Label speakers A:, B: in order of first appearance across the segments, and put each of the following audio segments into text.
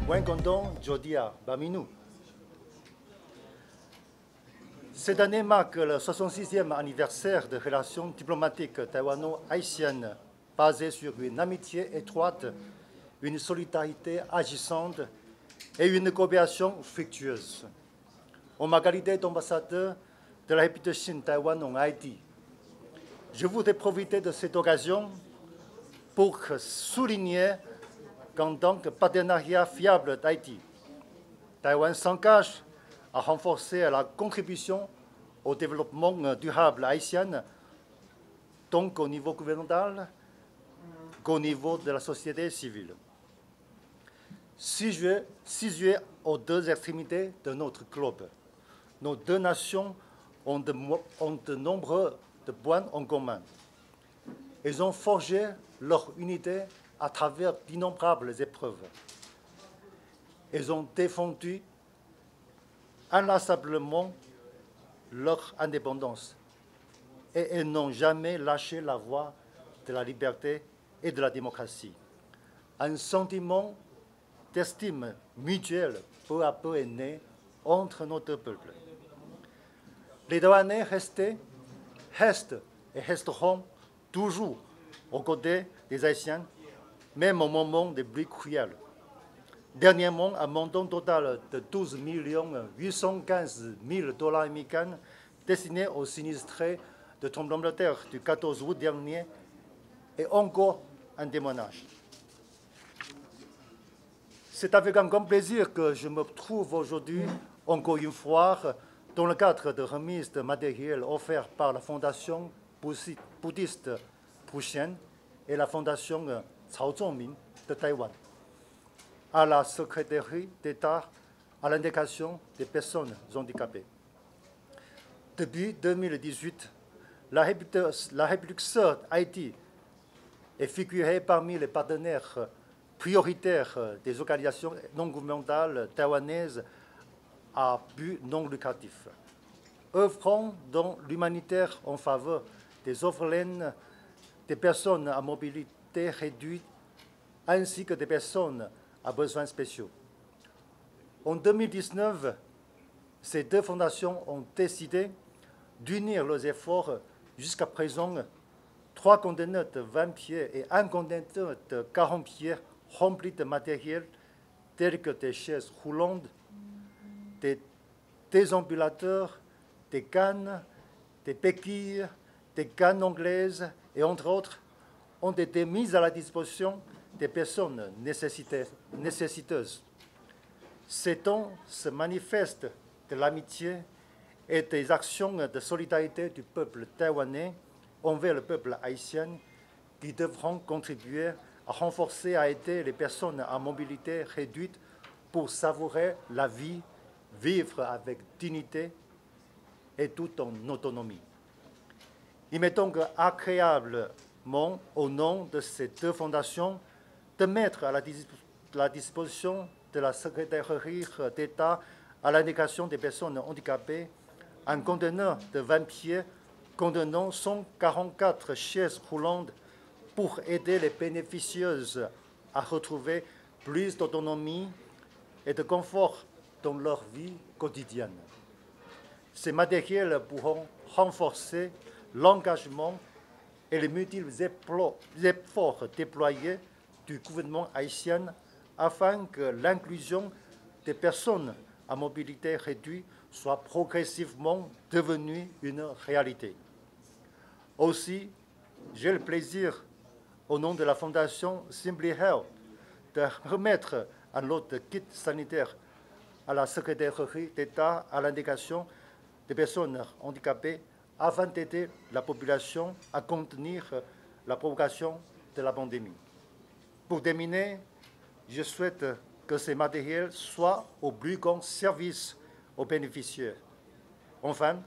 A: Wengondong Jodia Baminou. Cette année marque le 66e anniversaire de relations diplomatiques taïwano-haïtiennes basées sur une amitié étroite, une solidarité agissante et une coopération fructueuse. En ma qualité d'ambassadeur de la République de Chine Taïwan en Haïti, je voudrais profiter de cette occasion pour souligner qu'en tant que partenariat fiable d'Haïti, Taïwan s'engage à renforcer la contribution au développement durable haïtien, tant qu'au niveau gouvernemental qu'au niveau de la société civile. Situé aux deux extrémités de notre globe, nos deux nations ont de nombreux points en commun. Elles ont forgé leur unité à travers d'innombrables épreuves. Elles ont défendu inlassablement leur indépendance et elles n'ont jamais lâché la voie de la liberté et de la démocratie. Un sentiment d'estime mutuelle peu à peu est né entre nos deux peuples. Les Taïwanais restent et resteront toujours aux côtés des Haïtiens, même au moment des pluies cruelles. Dernièrement, un montant total de 12 815 000 $ américains destiné aux sinistrés de tremblement de terre du 14 août dernier est encore un témoignage. C'est avec un grand plaisir que je me trouve aujourd'hui, encore une fois, dans le cadre de remise de matériel offert par la Fondation bouddhiste Puxian et la Fondation Cao Zhongmin de Taïwan, à la Secrétaire d'État à l'intégration des personnes handicapées. Depuis 2018, la République sœur Haïti est figurée parmi les partenaires prioritaires des organisations non gouvernementales taïwanaises à but non lucratif, œuvrant dans l'humanitaire en faveur des orphelins, des personnes à mobilité réduite, ainsi que des personnes à besoins spéciaux. En 2019, ces deux fondations ont décidé d'unir leurs efforts. Jusqu'à présent, 3 conteneurs de 20 pieds et 1 conteneur de 40 pieds remplis de matériel tels que des chaises roulantes, des déambulateurs, des cannes, des béquilles, des cannes anglaises et entre autres, ont été mis à la disposition des personnes nécessiteuses. Ces dons se manifestent de l'amitié et des actions de solidarité du peuple taïwanais envers le peuple haïtien qui devront contribuer à renforcer et à aider les personnes à mobilité réduite pour savourer la vie, vivre avec dignité et tout en autonomie. Il m'est donc agréablement, au nom de ces deux fondations, de mettre à la disposition de la Secrétaire d'État à l'intégration des personnes handicapées un conteneur de 20 pieds contenant 144 chaises roulantes pour aider les bénéficieuses à retrouver plus d'autonomie et de confort dans leur vie quotidienne. Ces matériels pourront renforcer l'engagement et les multiples efforts déployés du gouvernement haïtien afin que l'inclusion des personnes à mobilité réduite soit progressivement devenue une réalité. Aussi, j'ai le plaisir, au nom de la Fondation Simply Health, de remettre un lot de kits sanitaires à la Secrétaire d'État à l'intégration des personnes handicapées afin d'aider la population à contenir la propagation de la pandémie. Pour terminer, je souhaite que ces matériels soient au plus grand service aux bénéficiaires. Enfin,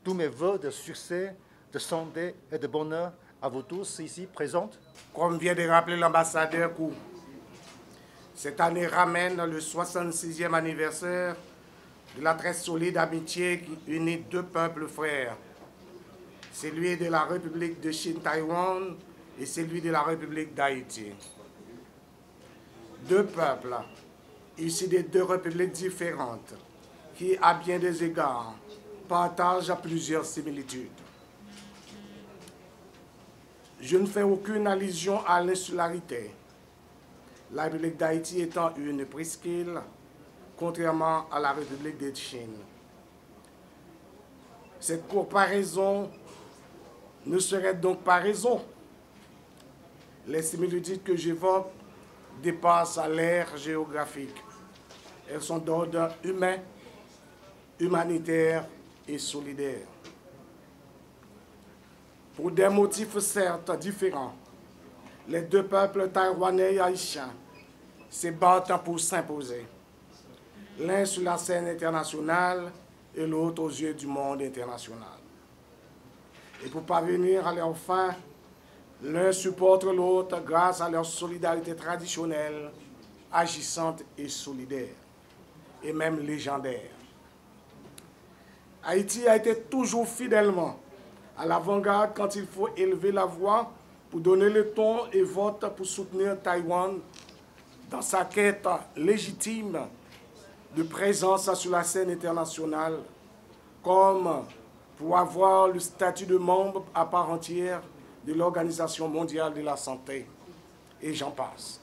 A: tous mes vœux de succès, de santé et de bonheur à vous tous ici présents.
B: Comme vient de rappeler l'ambassadeur Kou, cette année ramène le 66e anniversaire de la très solide amitié qui unit deux peuples frères, celui de la République de Chine-Taïwan et celui de la République d'Haïti. Deux peuples issus des deux républiques différentes, qui, à bien des égards, partagent plusieurs similitudes. Je ne fais aucune allusion à l'insularité, la République d'Haïti étant une presqu'île, contrairement à la République de Chine. Cette comparaison ne serait donc pas raison. Les similitudes que j'évoque dépassent l'ère géographique. Elles sont d'ordre humain, humanitaire et solidaire. Pour des motifs certes différents, les deux peuples taïwanais et haïtiens se battent pour s'imposer, l'un sur la scène internationale et l'autre aux yeux du monde international. Et pour parvenir à leur fin, l'un supporte l'autre grâce à leur solidarité traditionnelle, agissante et solidaire, et même légendaire. Haïti a été toujours fidèlement à l'avant-garde quand il faut élever la voix pour donner le ton et vote pour soutenir Taïwan dans sa quête légitime de présence sur la scène internationale, comme pour avoir le statut de membre à part entière de l'Organisation mondiale de la santé, et j'en passe.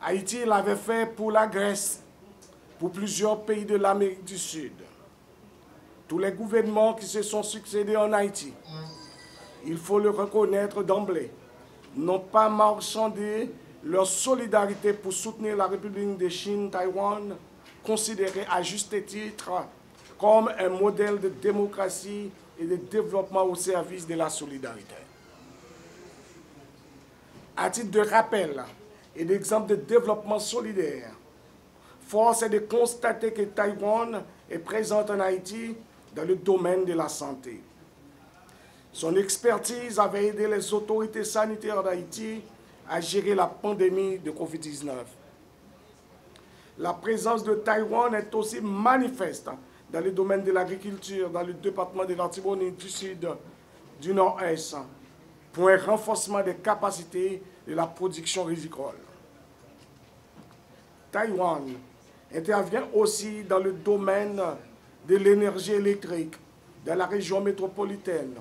B: Haïti l'avait fait pour la Grèce, pour plusieurs pays de l'Amérique du Sud. Tous les gouvernements qui se sont succédés en Haïti, il faut le reconnaître d'emblée, n'ont pas marchandé leur solidarité pour soutenir la République de Chine, Taïwan, considérée à juste titre comme un modèle de démocratie et de développement au service de la solidarité. À titre de rappel et d'exemple de développement solidaire, force est de constater que Taïwan est présente en Haïti dans le domaine de la santé. Son expertise avait aidé les autorités sanitaires d'Haïti à gérer la pandémie de Covid-19. La présence de Taïwan est aussi manifeste dans le domaine de l'agriculture, dans le département de l'Artibonite du Sud, du Nord-Est, pour un renforcement des capacités de la production rizicole. Taïwan intervient aussi dans le domaine de l'énergie électrique dans la région métropolitaine.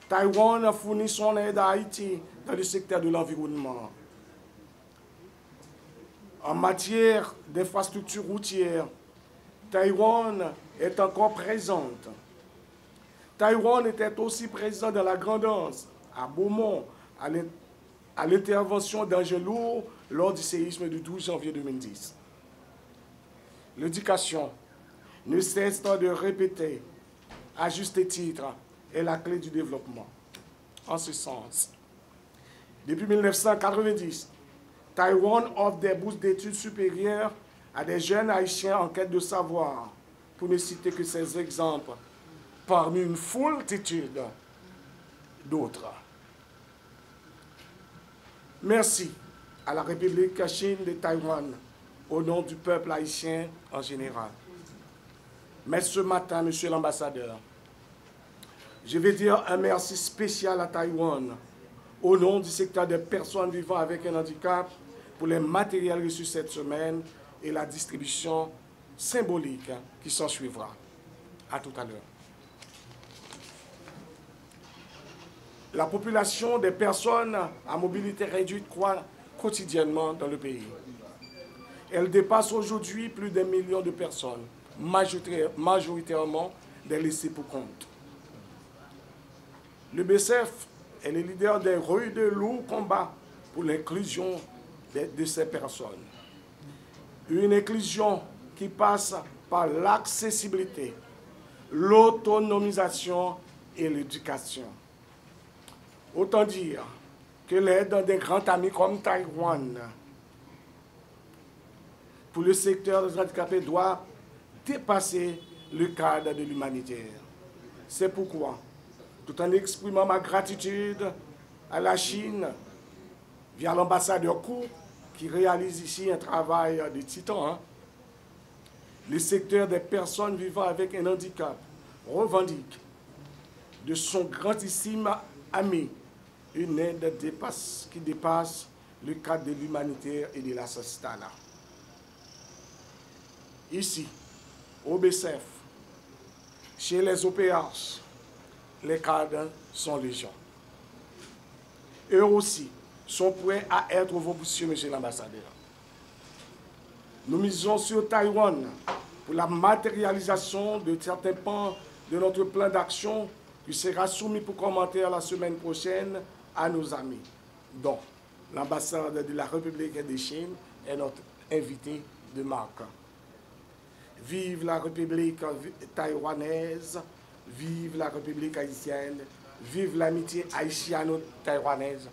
B: Taïwan fournit son aide à Haïti dans le secteur de l'environnement. En matière d'infrastructures routières, Taïwan est encore présente. Taïwan était aussi présent dans la Grand'Anse, à Beaumont, à l'intervention d'engins lourds lors du séisme du 12 janvier 2010. L'éducation ne cesse de répéter, à juste titre, est la clé du développement. En ce sens, depuis 1990, Taïwan offre des bourses d'études supérieures à des jeunes Haïtiens en quête de savoir, pour ne citer que ces exemples, parmi une foultitude d'autres. Merci à la République Chine de Taïwan, au nom du peuple haïtien en général. Mais ce matin, Monsieur l'ambassadeur, je vais dire un merci spécial à Taïwan, au nom du secteur des personnes vivant avec un handicap, pour les matériels reçus cette semaine et la distribution symbolique qui s'en suivra. À tout à l'heure. La population des personnes à mobilité réduite croît quotidiennement dans le pays. Elle dépasse aujourd'hui plus d'1 million de personnes, majoritairement des laissés pour compte. Le BCF est le leader des rudes et lourds combats pour l'inclusion de ces personnes. Une inclusion qui passe par l'accessibilité, l'autonomisation et l'éducation. Autant dire que l'aide d'un grand ami comme Taïwan pour le secteur des handicapés doit dépasser le cadre de l'humanitaire. C'est pourquoi, tout en exprimant ma gratitude à la Chine, via l'ambassadeur Kou, qui réalise ici un travail de titan, le secteur des personnes vivant avec un handicap revendique de son grandissime ami une aide qui dépasse le cadre de l'humanitaire et de l'assistanat. Ici, au BCF, chez les OPH, les cadres sont légion. Eux aussi sont prêts à être vos poussiers, monsieur l'ambassadeur. Nous misons sur Taïwan pour la matérialisation de certains pans de notre plan d'action qui sera soumis pour commentaire la semaine prochaine à nos amis, dont l'ambassade de la République de Chine est notre invité de marque. Vive la République taïwanaise, vive la République haïtienne, vive l'amitié haïtiano-taïwanaise.